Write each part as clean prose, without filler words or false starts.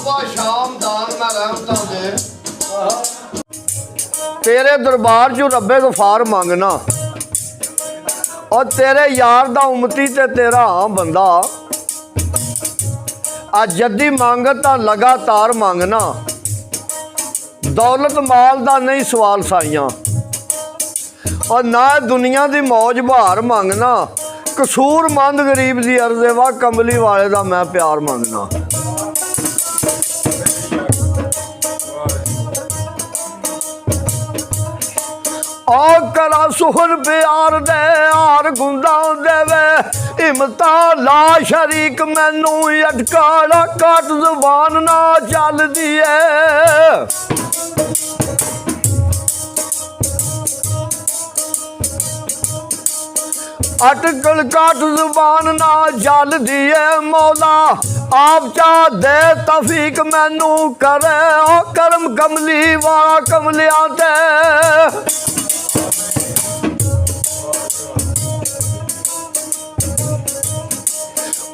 सुबह शाम दान में रहमता दे। तेरे दरबार चो रब्बे गफार मंगना और तेरे यार दा उमती ते तेरा बंदा आज जद्दी मंगता लगातार मंगना। दौलत माल दा नहीं सवाल साइयां और ना दुनिया दी मौज बहार मंगना। कसूर मंद गरीब दी अर्ज़े वा कमली वाले दा मैं प्यार मंगना। आ करा सुहर प्यार दे हार गुंदा देवे हिम्मता ला शरीक मैनू अटकाड़ा कट जुबान ना चल दिए। अटकल काट जुबान ना जल दिए मौला आप चा दे तफीक मैनू करे ओ करम कमली वाला कमलिया ते।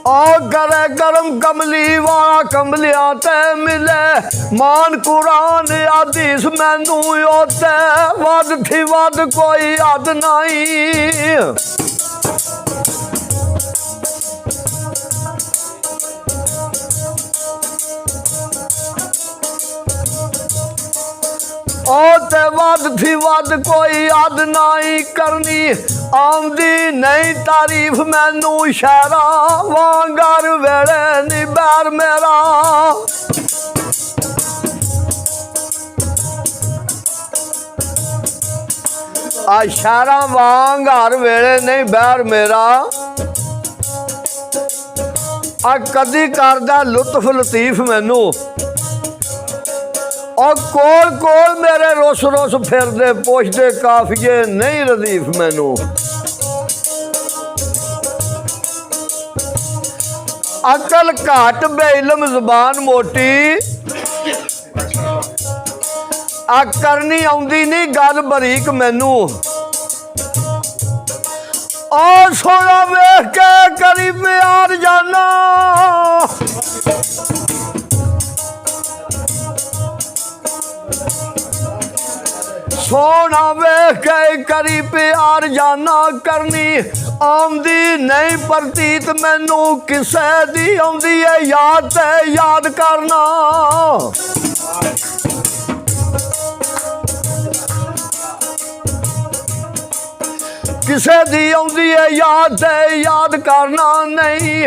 ओ करे करम कमली वाला कमलिया ते मिले मान कुरान हदीस मैनू ओते वध थी वध कोई हद नहीं। ओते वध थी वध कोई हद नहीं करनी आमदी नहीं तारीफ मैनू शहरा वांगर वेले नी बैर मेरा। आ शहरा वांगर वेले नहीं बैर मेरा। आ कदी करदा लुत्फ लतीफ मैनू और कोल कोल मेरे रुस रुस फिरदे पुछदे काफिए नहीं रदीफ मैनू। अकल घट बेइलम जुबान मोटी आ करनी आउंदी नहीं गल बरीक मैनू। और सोना वेख के करी प्यार जाना सोना वेख के करी प्यार जाना करनी आमदी नहीं प्रतीत मैनू किसे दी आउंदी है याद ते याद करना। किसे दी आउंदी है याद ते याद करना नहीं।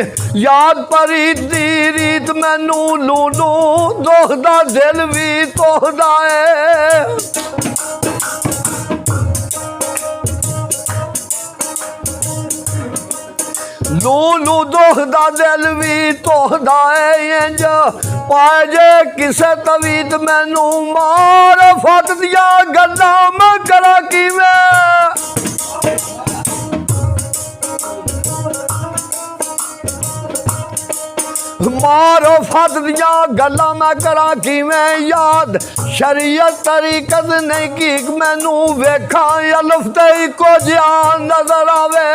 याद परीत दी रीत मैनू लूलू दोखदा दिल भी तोखदा है। लूलू दोखदा दिल भी तोखदा है इंज पाए जे किसे तवीत मैनू मार फट दिया गल्लां मैं करा किवें। मारो फट दिया गल्लां मैं करा किवें याद शरीयत तरीकत नहीं की मैनू वेखा अलफ ते इको जिहा नजर आवे।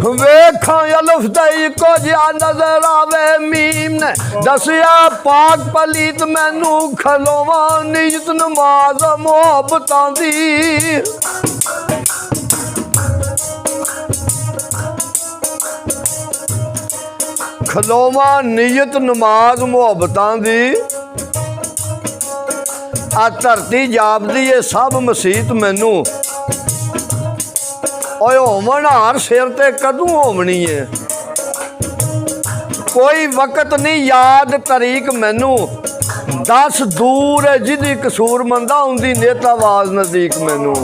वेखा अलफ ते इको जिहा नजर आवे। मीम ने दसिया पाक पलीत मैनू खलोवा नियत नमाज मोहब्बतां दी। खलोवा नियत नमाज मोहब्बतां दी। आ धरती जापदी है सब मसीत मैनू ओए होमन हार सिर ते कदू होमनी है। कोई वक्त नहीं याद तरीक मैनू दस दूर है जिदी कसूर मंदा उंदी नेत आवाज नजदीक मैनू।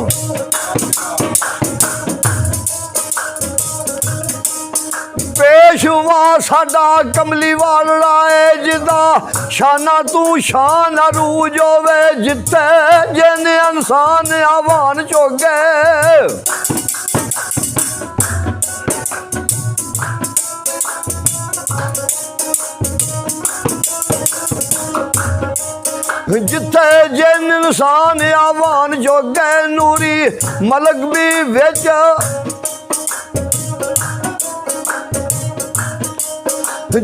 पेशवा साडा कमली वाला है जिदा शाना तू शान अरूज होवे जिते जिन इंसान आवान चोगे। जिथे जिन इंसान आवान जोगे नूरी मलक भी विच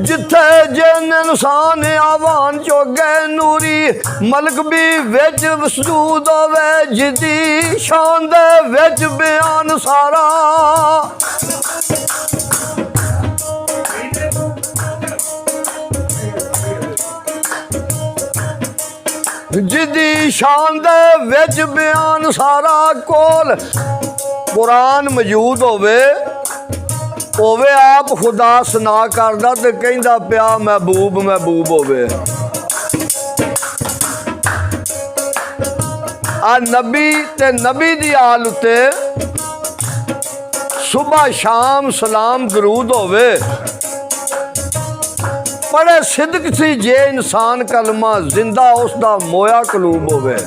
जिथे जिन इंसान आवान जोगे नूरी मलक भी विच वसूद होवे जिदी शान दे विच बयान सारा जिदी शान दे विच बयान सारा कोल कुरान मौजूद होवे आप खुदा सुना करदा ते कहंदा पिया महबूब महबूब होवे आ नबी ते नबी दी आल उते सुबह शाम सलाम दरूद होवे बड़े सिदक सी जे इंसान कलमा जिंदा उसदा मोया कलूब होवे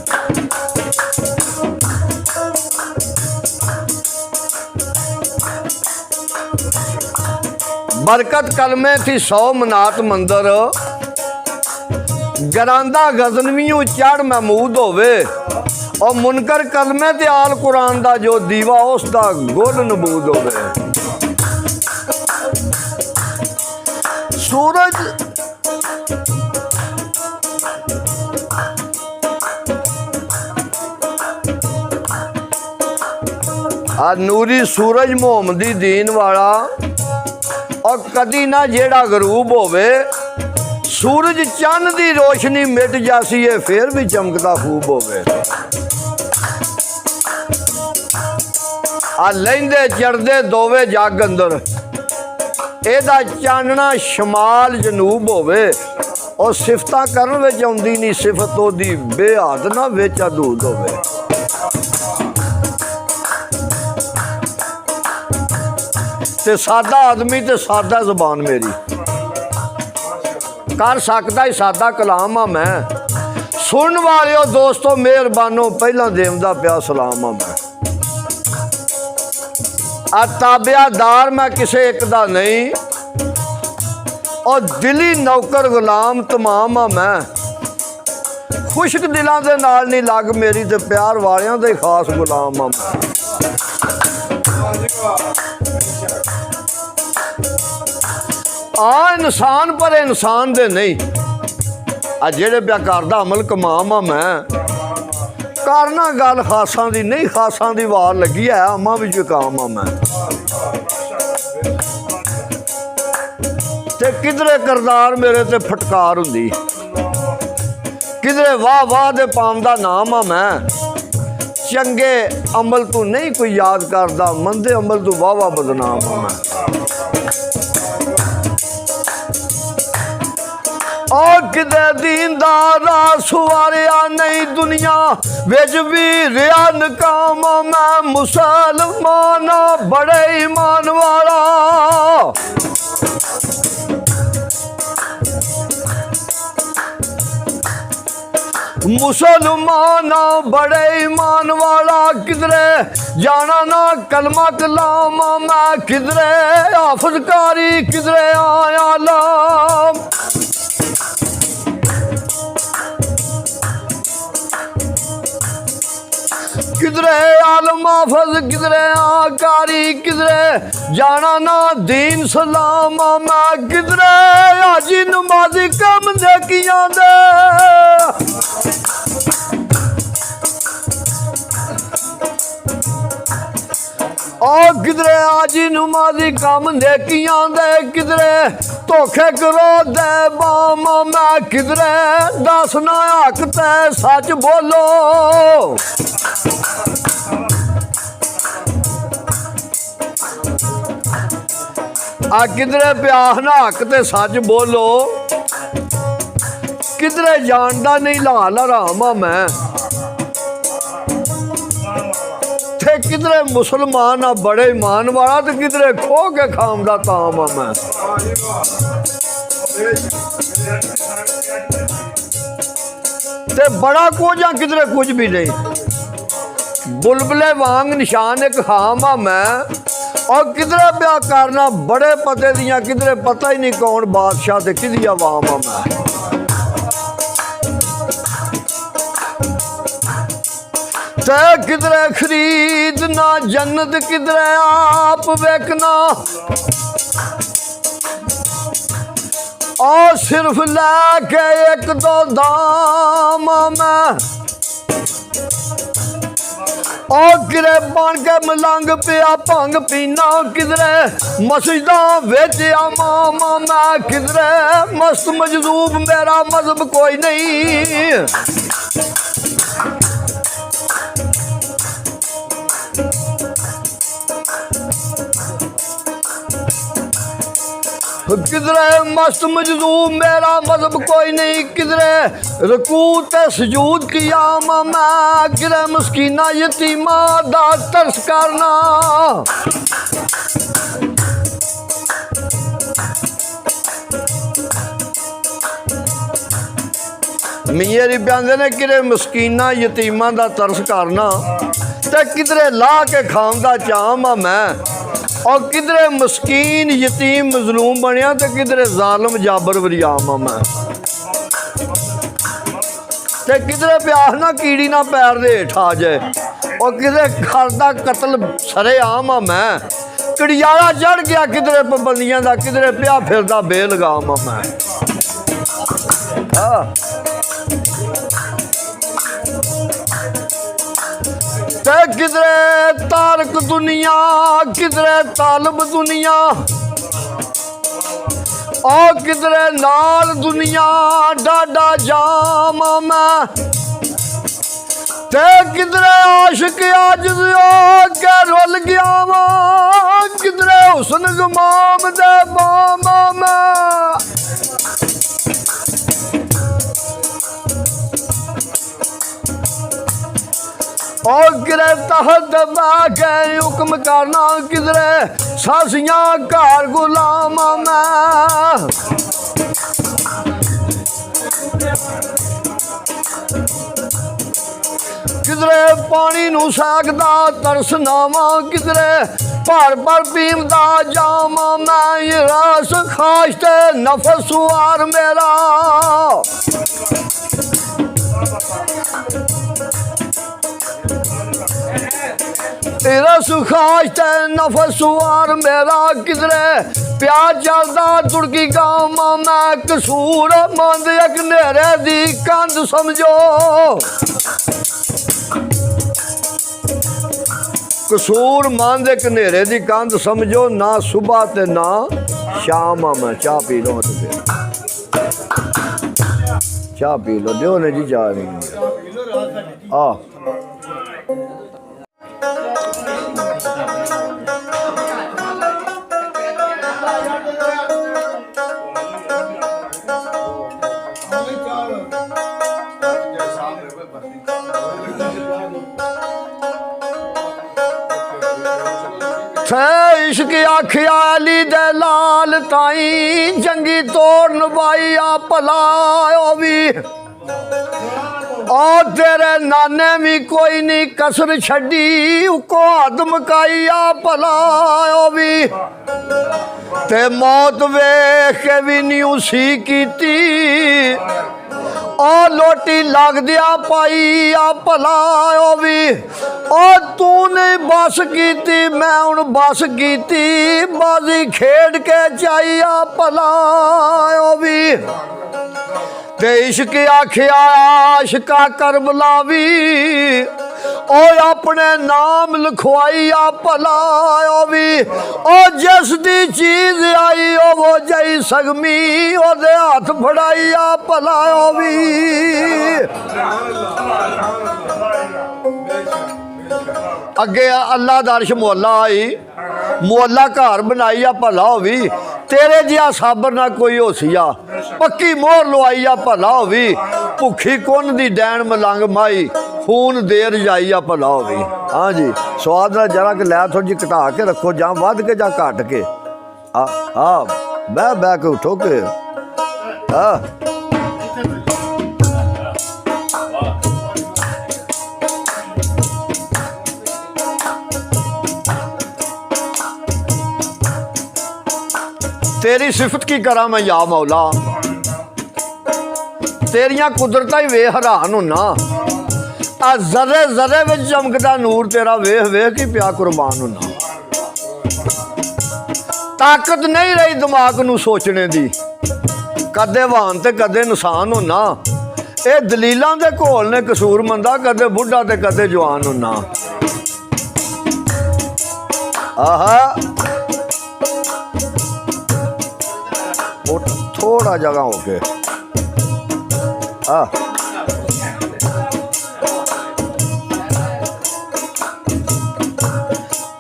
बरकत कलमे थी 100 मनात मंदर गरांदा गजनवियों चढ़ महमूद होवे और मुनकर कलमे ते आल कुरान दा जो दीवा उसदा गुल नबूद होवे सूरज आ नूरी सूरज मोहम्मदी दीन वाला और कदी ना जेड़ा गरूब होवे सूरज चंद दी रोशनी मिट जासी है फिर भी चमकदा खूब होवे आ लैंदे चढ़दे दोवे जग अंदर एदा चानना शमाल जनूब होवे और सिफता करन विच आउंदी नहीं सिफत ओदी बेहद ना विच अदूद होवे ते सादा आदमी ते सादा जुबान मेरी कर सकता ही सादा कलाम आ मैं सुन वालियो दोस्तों मेहरबानो पहला देवदा पिया सलाम आ मैं आ ताबियादार मैं किसे एक दा नहीं और दिली नौकर गुलाम तमाम आ मैं खुशक दिलों के नाल नहीं लग मेरी ते प्यार वालियां दे खास गुलाम आ मैं आ इंसान पर इंसान दे नहीं आ जेड़े प्या करदा अमल कमाम आ मैं करना गल खासा दी नहीं खासा दी वार लगी है अम्मा भी काम आ मैं ते किधरे करदार मेरे ते फटकार हुंदी किधरे वाह वाह दे पाम दा नाम आ मैं चंगे अमल तू नहीं कोई याद करदा मंदे अमल तू वाह वाह बदनाम आ मैं और किदे दीनदारा सुवारिया नहीं दुनिया विच भी रिया नकाम मैं मुसलमान बड़े ईमान वाला मुसलमान बड़े ईमान वाला किधरे जाना ना कलमा कलाम मैं किधरे हाफिजकारी किधरे आया लाम किधरे आलम हाफिज किधरे आकारी किधरे जाना ना दीन सलाम मैं किधरे हाजी नमाजी कम देखियां दे और किधरे आजी नमाजी कम देखियां दे किधरे धोखे करो दे बाम मैं किधरे दसना हक ते सच बोलो आ किधरे प्याह ना हक ते सच बोलो किधरे जानदा नहीं लाल हराम मैं थे किधरे मुसलमान आ बड़े ईमान वाला तो किधरे खो के खामदा ताम आ मैं ते बड़ा कुछ आ किधरे कुछ भी नहीं बुलबुले वांग निशान एक खाम आ मैं और किधरे ब्याह करना बड़े पते दियां किधरे पता ही नहीं कौन बादशाह ते किदी आवाम आ मैं ते किधरे खरीदना जन्नत किधरे आप वेखना और सिर्फ लैके एक दो दाम मैं और किरे बन के मलंग पिया भंग पीना किधरे मस्जिदा विच आमा मैं किधरे मस्त मजलूब मेरा मजहब कोई नहीं किधरे मस्त मजलूब मेरा मजहब कोई नहीं किधरे रकू ते सजूद किया मैं किधरे मस्कीना यतीमा दा तरस करना मियां बयानदे ने किधरे मस्कीना यतीमा दा तरस करना ते किधरे ला के खांदा चाह मैं और किधरे मस्कीन यतीम मजलूम बनया तो किधरे जालम जाबर वरियाम मैं ते किधरे प्यास ना कीड़ी ना पैर दे हेठ आ जाए और किधरे घर का कतल सरे आम मैं कड़ियाला चढ़ गया किधरे पाबंदियां का किधरे पिया फिरदा बेलगाम मैं ते किधरे तारक दुनिया किधरे तालब दुनिया और किधरे नाल दुनिया डाडा जाम मैं ते किधरे आशिक आजिज़ के रुल गया वा किधरे हुस्न गमाम दे बाम मैं और किधरे तहत दबा के हुक्म करना किधरे सासियां घर गुलाम मैं किधरे पानी नू सैकदा तरसनावा किधरे भर भर पीमदा जाम मैं ये रस खाश ते नफस सुआर मेरा तेरा सुखाश ते नफस सुआर मेरा किधरे प्यार चलदा तुड़की गाँव मैं कसूर मंद एक नेरे दी कंध समझो कसूर मंद एक नेरे दी कंध समझो ना सुबह ते ना शाम मैं चाह पी लो चाह पी लो दो ने जी चाह नहीं आ इश्क आखिया अली दे लाल ताई जंगी तोड़ नभाई आ भला भी और तेरे नाने भी कोई नहीं कसर छड़ी उको हद मकाई आ भला भी ते मौत वेख के भी नहीं उसी कीती और लोटी लग दिया पाई आ भला भी और तू नहीं बस की मैं हूँ बस की बाजी खेड के चाई आ भला भी ते इश्क आखिया आशिका करबला भी ओ अपने नाम लिखवाई आ भला भी ओ जिस दी चीज आई ओ वो जई सगमी ओदे हाथ फड़ाई आ भला भी अगे अल्लाह दा अर्श मोला आई मोला घर बनाई आ भला भी तेरे जिहा साबर ना कोई होसिया पक्की मोहर लवाई आ भला भी भुखी कुन दी डैन मलंग माई खून देर जाई आ भला भी हाँ जी स्वाद ना जरा के लै थोड़ी जी घटा के रखो जां वध के जां घट के हाँ बह के उठो के हाँ तेरी सिफत की करा मैं या मौला तेरिया कुदरत ही वे हैरान होना आ जरे जरे विच चमकदा नूर तेरा वेख वेख ही पिया कुर्बान होना। ताकत नहीं रही दिमाग नू सोचने दी, कदे वाहन ते कदे नुकसान होना। ये दलीलां दे घोल ने कसूर मंदा, कदे बुढ़ा ते कदे जवान होना। आहा थोड़ा जगह हो के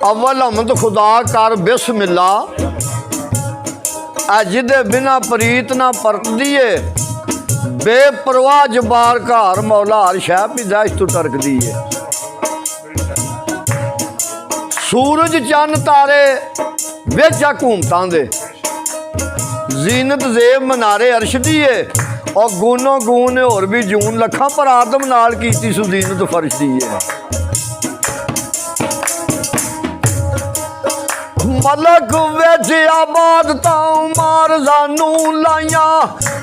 अव्वल हमद खुदा कर बिस्मिल्ला, जिदे बिना प्रीत ना परत दिए, बेपरवाह जबार घर मौला हर शह पिदाइश तू टरक दिए। सूरज चंद तारे बेचा घूमतां दे, जीनत जेब मनारे अर्श दिए, और गुनो गुण होर भी जून लखा पर आदम नाल कीती सुजीनत फर्श दिए। मलक विच आबाद तां मार जानू लाइया,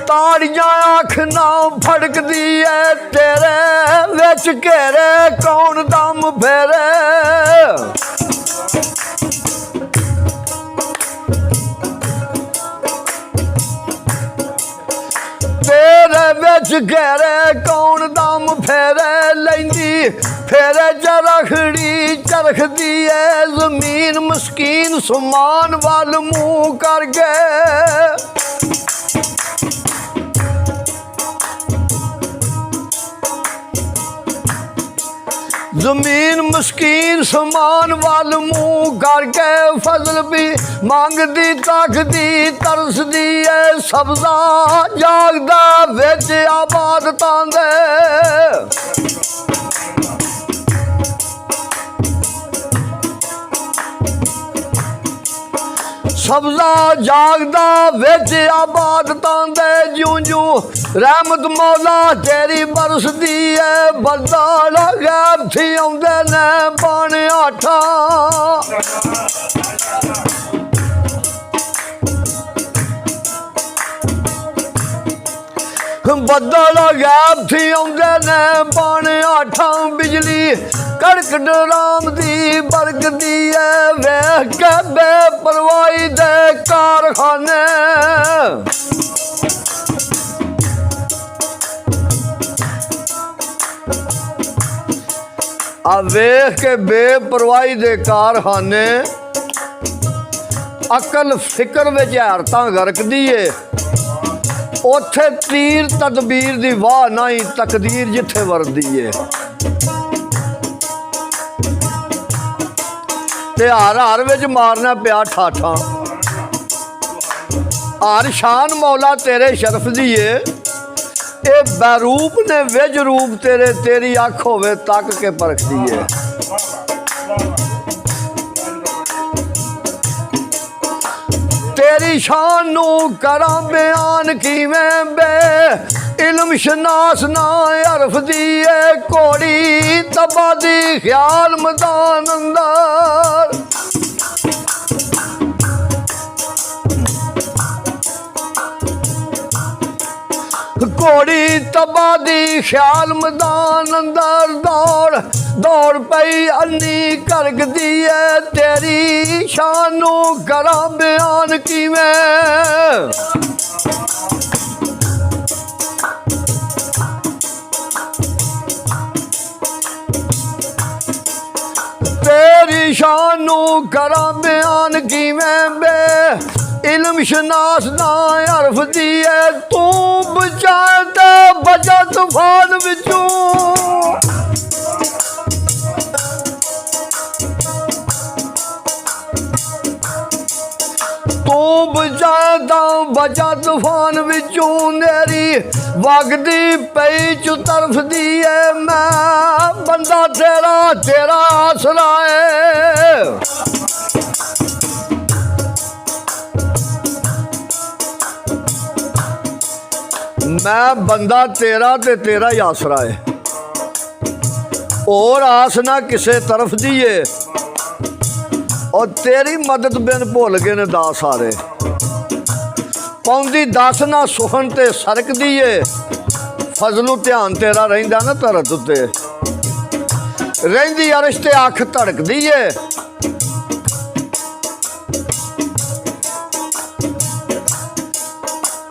ताड़ियां अख ना फड़क दिए, तेरे विच घेरे कौन दम फेरे। तेरे विच घेरे कौन दम फेरे, लैंदी फेरे चरखड़ी चरख दिए, जमीन मस्कीन सुमान वाल मुंह कर गए। जमीन मस्कीन समान वाल मुंह करके, फजल भी मांगदी तकदी तरस दी है, सब्जा जागदा विच आबाद तांदे। सब्जा जागदा विच आबाद तांदे, जूं जूं रहमत मौला तेरी बरसदी है, बरदाल गैब थी आउंदे ने बन आठा। बदल गैब थी आउंदे ने बन आठा, बिजली कड़क डराम दी बरक दी है, वेख के बेपरवाही दे कारखाने। आ वेख के बेपरवाही दे कारखाने, अकल फिक्र विच हैरतां गरक दी है, ओथे तीर तदबीर दी वाह नहीं, तकदीर जिथे वरदी है। ते हर हर विच मारना पिया ठाठा, हर शान मौला तेरे शरफ दी है, ए बैरूप ने विज रूप तेरे, तेरी अख होवे तक के परख दी है। तेरी शान नू करा बयान किवें, बे इल्म शनास ना हरफ दिए, घोड़ी तबादी ख्याल मैदान अंदर। घोड़ी तबादी ख्याल मैदान अंदर, दौड़ दौड़ पई अन्नी करक दिए, तेरी शानू करा बयान किवें। तेरी शानू करा बयान किवें, बे इल्म शनास ना हरफ दिए, तू बचाता बचा तूफान विचों। तू बचाता बचा तूफान विचों, नेरी वगदी पई चु तरफ दिए, मैं बंदा तेरा तेरा आसरा है। मैं बंदा तेरा ते तेरा ही आसरा है, और आस ना किसे तरफ दिए, और तेरी मदद बिन भुल गए ने दास सारे। पौंदी दस ना सुखन ते सरक दिए, फजलू ध्यान तेरा रहिंदा ना धरत उत्ते। रहिंदी अरश ते अख धड़कदी है।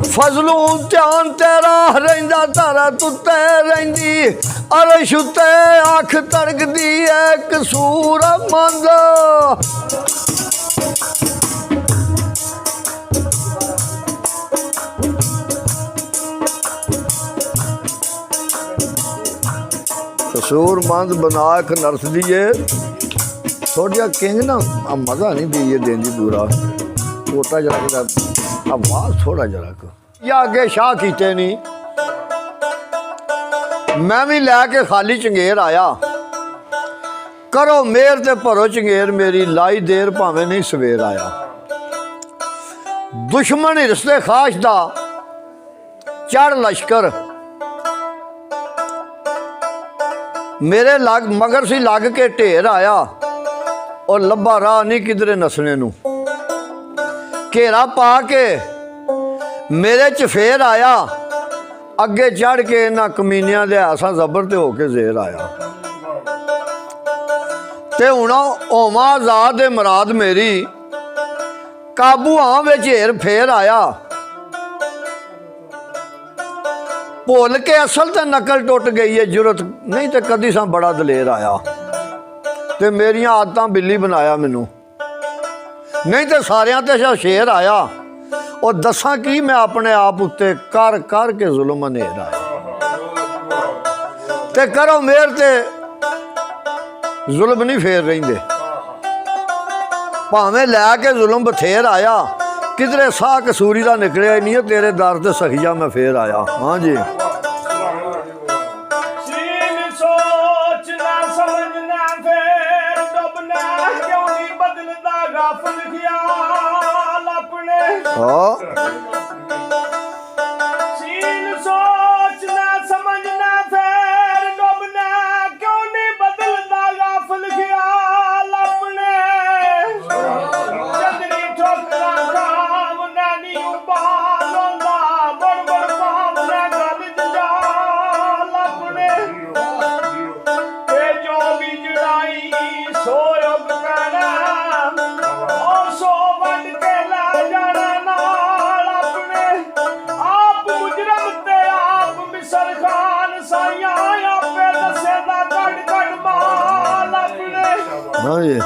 फजलू ध्यान तेरा रहिंदा तारा तुते रहिंदी अरश उत्ते अख धड़कदी है कसूर मंद। कसूरमंद बना एक नर्स दिए थोड़ा किंग ना मज़ा नहीं दिए देंदी पूरा छोटा जरा आवाज थोड़ा जरा या अगे शाह कीते नहीं। मैं भी लैके खाली चंगेर आया करो मेर ते भरो चंगेर मेरी लाई देर भावें नहीं सवेर आया। दुश्मन हिरसते खाश दा चढ़ लश्कर मेरे लग मगर सी लग के ढेर आया और लब्बा राह नहीं किधरे नसने नू। घेरा पा के मेरे च फेर आया अगे चढ़ के इन्हां कमीनियां दे आसा जबर ते होके जेर आया। ते हुण होवां आजाद दे मुराद मेरी काबू हाँ विच हेर फेर आया। भुल के असल ते नकल टुट गई है जुरत नहीं तो कदी सा बड़ा दलेर आया। ते मेरियां आदतां बिल्ली बनाया मैनू नहीं तो सारियां ते शेर आया। और दसा की मैं अपने आप उत्ते कर कर के जुल्म अनेर आया। ते करो मेर ते जुल्म नहीं फेर रहिंदे भावें लैके जुल्म बथेर आया किधरे साह कसूरी का निकलिया नहीं है तेरे दर ते सखिया मैं फेर आया। हाँ जी हाँ सीन सोचना समझना फिर डुबना क्यों नहीं बदलता गाफिल ख्याल अपने। चंदनी ठोकरा काम नानी उबाल होंदा बड़ बड़ काम ना गल जाल अपने। ते जो भी जुड़ाई सो योग करना ओ सो वंड के ला जाना नाल अपने। आप मुजरम ते आप मिसर खान साइया आपे दसे दा कड़ कड़ माल अपने। हाँ जी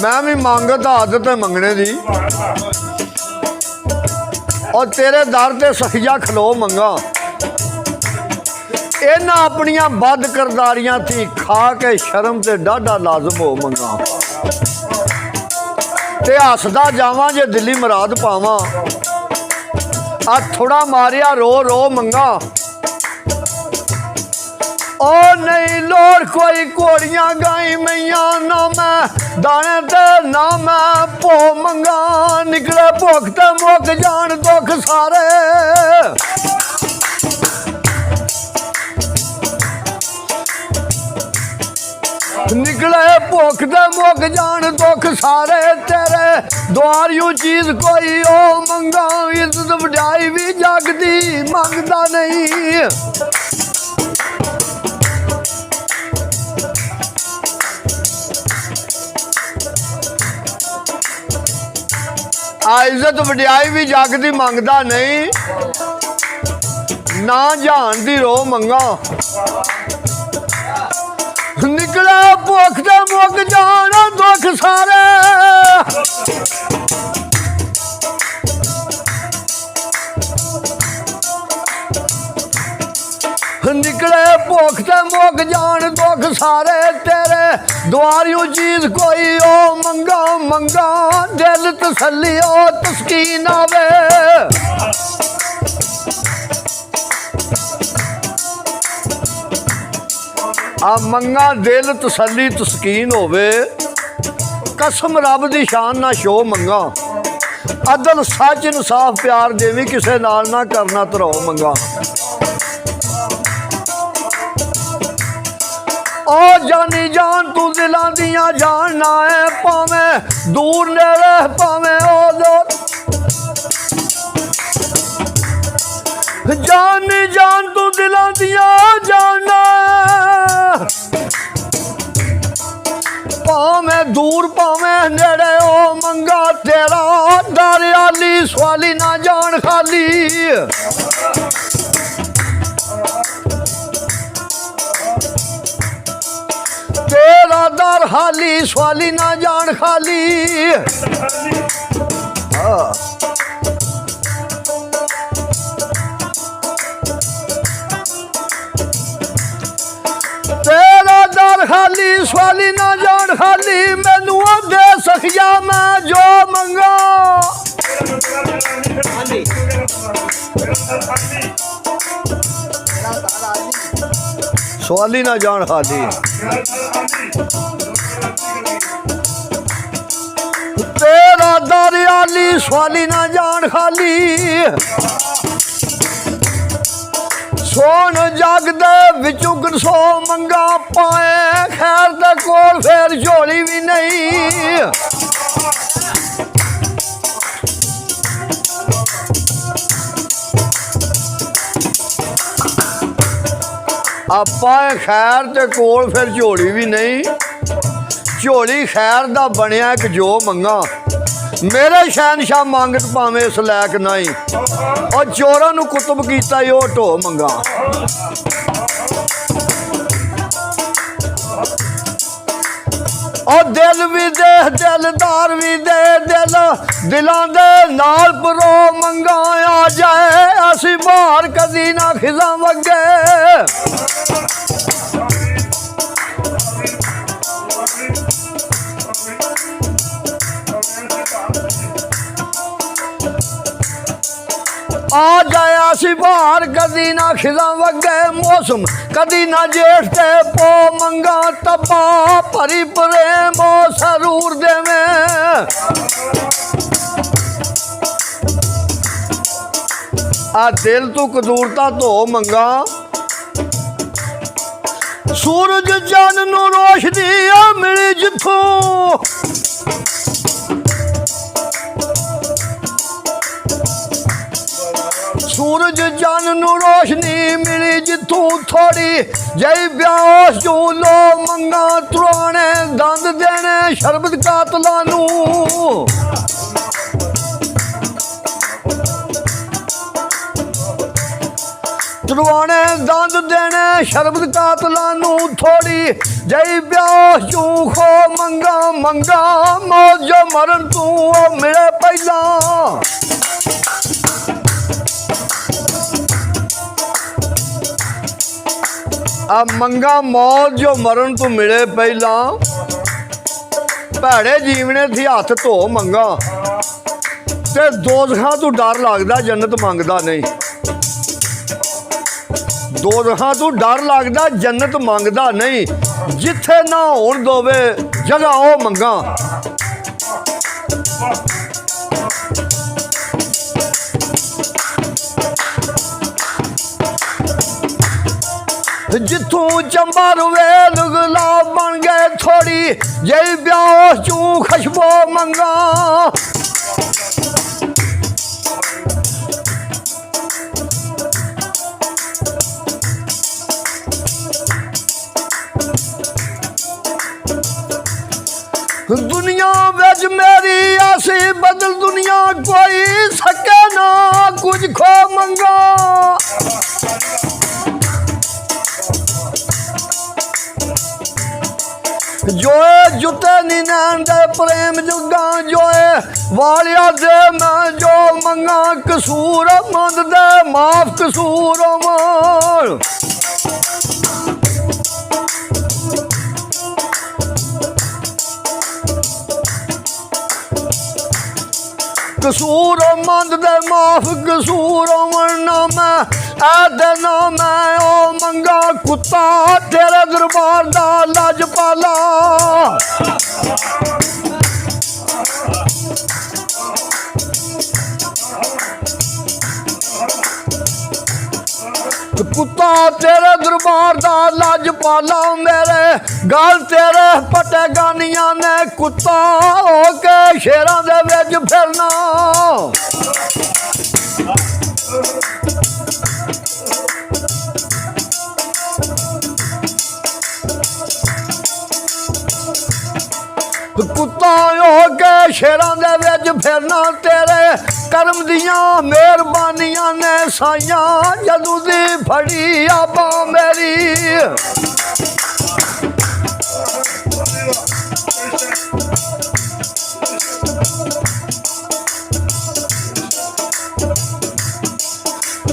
मैं भी मंगत आदत है मंगने दी और तेरे दर ते सखिया खलो मंगा। इन्हां अपनियां बद करदारियां थी खा के शर्म ते डाढा लाजम हो मंगा। ते हसदा जावां जे दिली मुराद पावां आ थोड़ा मारिया रो रो मंगा। ओ नहीं लोड़ कोई घोड़ियां गाई मैया ना मैं दाने ते ना मैं भो मंगा। निकले भुख ते मुक जान दुख सारे निकले भुख ते मुक जान दुख सारे तेरे द्वार यू चीज कोई ओ मंगा। इज्जत वड्याई भी जगदी मंगदा नहीं। इज्जत वड्याई भी जगदी मंगदा नहीं ना जान दी रो मंगा। निकले भुख ते मुक जान दुख सारे निकले भुख ते मुक जान दुख सारे तेरे द्वार यू चीज कोई ओ मंगा मंगा। दिल तसल्ली ओ तस्कीन आवे आ मंगा दिल तसल्ली तस्कीन होवे। कसम रब दी शान ना शो मंगा। अदल सच इंसाफ प्यार देवी किसे नाल ना करना तरो मंगा। ओ जानी जान तू दिलां दियां जानना है भावें दूर नेड़े भावें ओ जान जान तू दिलों दिया जाना भावें दूर भावें नेड़े ओ मंगा तेरा दर आली सवाली ना जान खाली तेरा दर खाली सवाली ना जान खाली तेरा दर खाली सवाली ना जान खाली मैनू दे सखिया मैं जो मंगा सवाली ना जान खाली तेरा दर आली सवाली ना जान खाली सोन जग दे विचों गसो मंगा पाए खैर दे कोल फिर झोली भी नहीं आपां खैर ते कोल फिर झोली भी नहीं झोली खैर दा बनिया एक जो मंगा मेरे शहनशाह मंगत भावें इस लैक नहीं और चोरां नूं कुतुब कीता यो ढो मंगा और दिल भी दे दिलदार भी दे दिल दिलां दे नाल परो मंगा आ जाए असी बाहर कदी ना खिजा वगे आ जाया सी बाहर कदी ना खिजा वगे मौसम कदी ना जेठ ते पो मंगा तबा भरी प्रेम सरूर देवे आ दिल तू कदूरता तो मंगा सूरज चंद नू रोशनी मिली जिथों सूरज चंद नू रोशनी मिली जिथों थोड़ी जई ब्यास जो लो मंगा तुराने दंद देने शरबत कातला नू तुरवाने दंद देने शरबत कातला नू थोड़ी जई ब्यास जू खो मंगा मंगा मौज मरन तू मिले पहला अब मंगा मौत जो मरण तू मिले पहला भैड़े जीवने थी हथ धो मंगा ते दोजखां तू डर लगदा जन्नत मंगदा नहीं दोजखां तू डर लगदा जन्नत मंगदा नहीं जिथे ना होण दोवे जगह ओ मंगा जिथों चंबर वेल गुलाब बन गए थोड़ी जई ब्यास चू खुशबो मंगा दुनिया विच मेरी ऐसी बदल दुनिया कोई सके ना कुछ खो मंगा जोए जुते नीनैन दे प्रेम जुगा जोए वालिया दे मैं जो मंगा कसूर मंद दे माफ कसूर मान कसूर मंद दे माफ कसूर ना मैं ऐ ना मैं ओ मंगा कुत्ता तेरे दरबार दा लजपाला कुत्ता तेरे दरबार दा लजपाला मेरे गल तेरे पटे गानिया ने कुत्ता हो के शेरां दे विच फिरना शेरां दे विच फिरना तेरे करम दियां मेहरबानियां ने साइयां जदों दी फड़ी आबा मेरी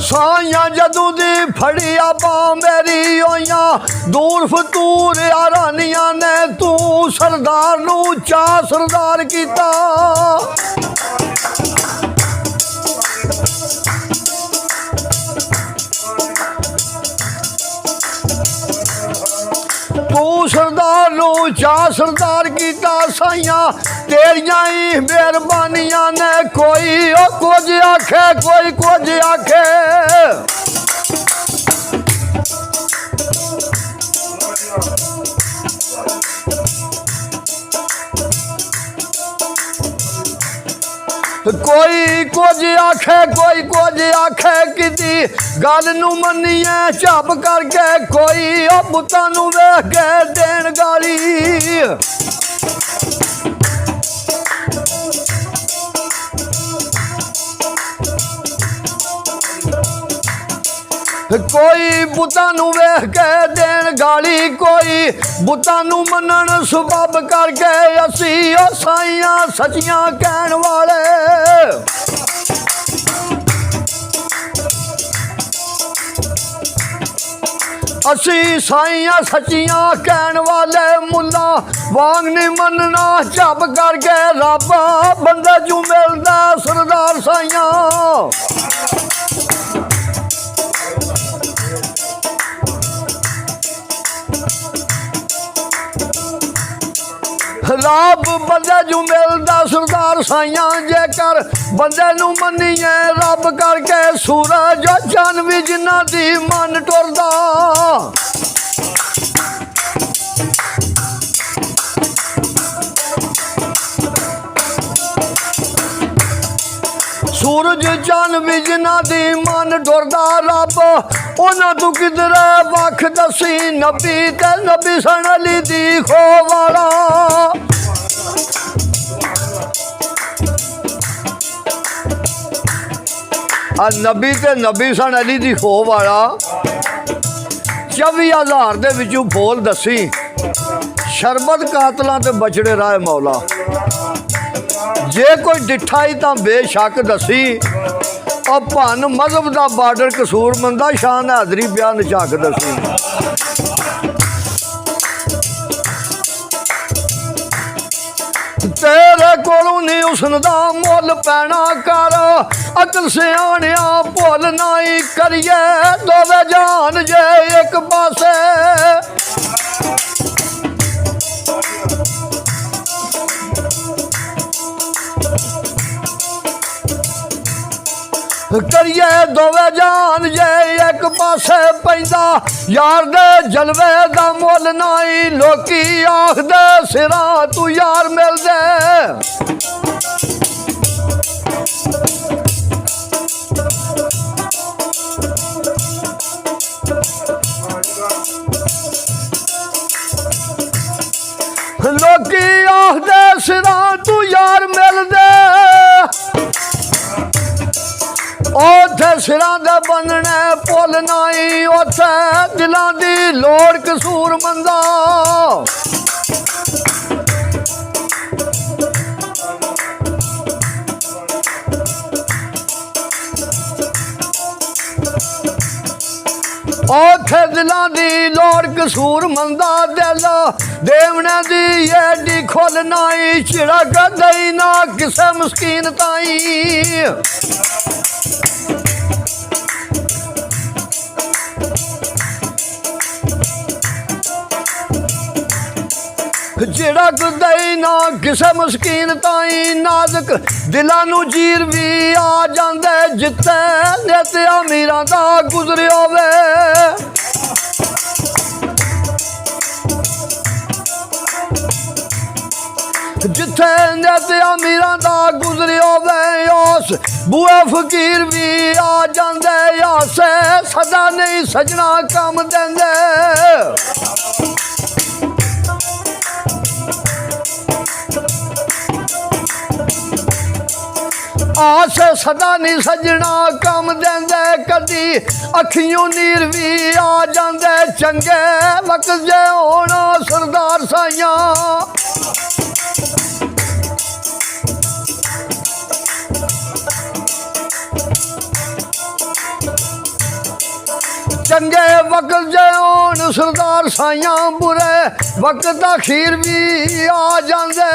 साइयां जदों दी फड़ी आबा मेरी होइयां दूर फतूर यारानियां ने तू सरदार नू चा सरदार कीता तू सरदार नू चा सरदार कीता साइयां तेरियां ही मेहरबानियां ने कोई ओ कुछ आखे कोई कुछ आखे कोई कुछ आखे कोई कुछ आखे किती गल नू मन्निए झप करके कोई ओ पुत्तां नू वेख के देन गाली कोई बुतां नू वेख के देन गाली कोई बुतां नू मनन सबब करके असी ओ साइयां सचियां कहण वाले असी साइयां सचियां कहण वाले मुल्ला वांग नहीं मनना झप करके रब बंदे जू मिलदा सरदार साइयां रब बंदे जू मिलदा सरदार साइयां जेकर बंदे नू मन्नीए रब करके सूरज चन भी जिन्ना दी मन टुरदा सूरज चन भी जिन्ना दी मन टुरदा रब उन्हां तू किधर वख दसी नबी ते नबी सन अली दी खो वाला नबी ते नबी सन अली दी खो वाला 24,000 दे विचों बोल दसी शरबत कातलां ते बछड़े राह मौला जे कोई डिठा ही तां बेशक दसी और भन मजहब दा बार्डर कसूर मंदा शान हाजरी बयान झाक दसी तेरे कोलों नहीं उसन दा मुल पैना कर अकल सियाणिया भुल नाई करिए दोवे जान जे एक पासे करिए दोवे जान जे एक पासे पैंदा यार दे जलवे दा मुल नाई लोकी आखदे सिरा तू यार मिल दे लोकी आखदे सिरा तू यार मिल दे ओथे सिरां दे बनने पुल नाई ओथे दिलां दी लोड़ कसूर मंदा ओथे दिलां दी लोड़ कसूर मंदा दिल देवने दी एडी खोल नाई छिड़क दई ना किसे मस्कीन ताई झिड़क दई ना किसे मस्कीन ताई नाजक दिलां नू जीर भी आ जांदे जिथे नित अमीरां दा गुजरिया वे जिथे नित अमीरां दा गुजरिया वे उस बुआ फकीर भी आ जांदे आसे सदा नहीं सजना कम देंदे आस सदा नहीं सजना कम देंदे कदी अखियों नीर भी आ जांदे चंगे वक्त जे होना सरदार साइयां चंगे वक्त जे होन सरदार साइयां बुरे वक्त दा खीर भी आ जांदे